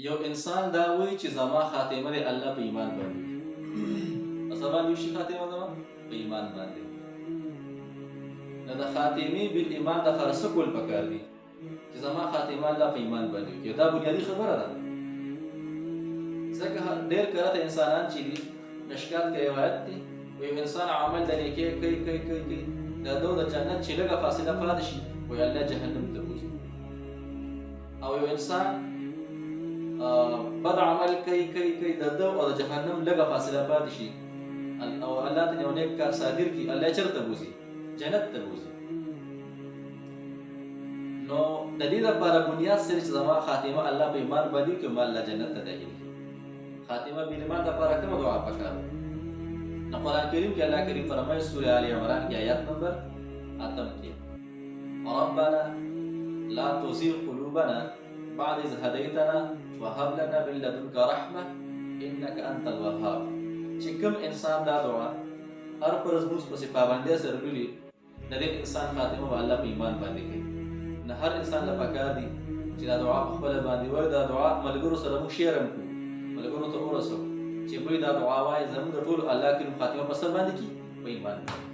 یو انسان دا وایي چې زما خاتمه د الله په ایمان باندې په څه باندې وشي خاتمه زما په ایمان باندې نو د خاتمې بالایمان دپاره څه کول پکار دي چې زما خاتمه الله په ایمان باندې وکړي دا بنیادي خبره ده ځکه ډېر کرته انسانان چې دي مشکات کې روایت دي یو انسان عمل د نیکۍ کوي د ده د جنت چې لږه فاصله پاتې شي وایي الله جهنم ته بوځي او یو انسان بد عمل کوي د ده او د جهنم لږه فاصله پاتې شي او الله ته یو نیک کار صادر کړي الله چېرته بوځي جنت ته بوځي نو د دې لپاره بنیاد سره چې زما خاتمه الله په ایمان باندې وکړي ما الله جنت ته داخل کړي خاتمه بالایمان لپاره کومه دعا پکار نو قرآن کریم کې الله کریم فرمایي سوره آل عمران کې آیات نمبر 8 کې ربنا لا تزغ قلوبنا بعد إذ هديتنا وهب لنا من لدنك رحمة إنك أنت الوهاب چې کوم انسان دا دعا هر پرځ موږ پسې پابندۍ سره لولي د دې انسان خاتمه به الله په ایمان باندې کوي نه هر انسان له پکار دي چې دا دعا په خپله باندې وایي دا دعا ملګرو سره موږ شیر هم کړو ملګرو ته ورسوو چې دوی دا دعا وایي زموږ د ټولو الله کریم خاتمه په سر باندې کړي په ایمان باندې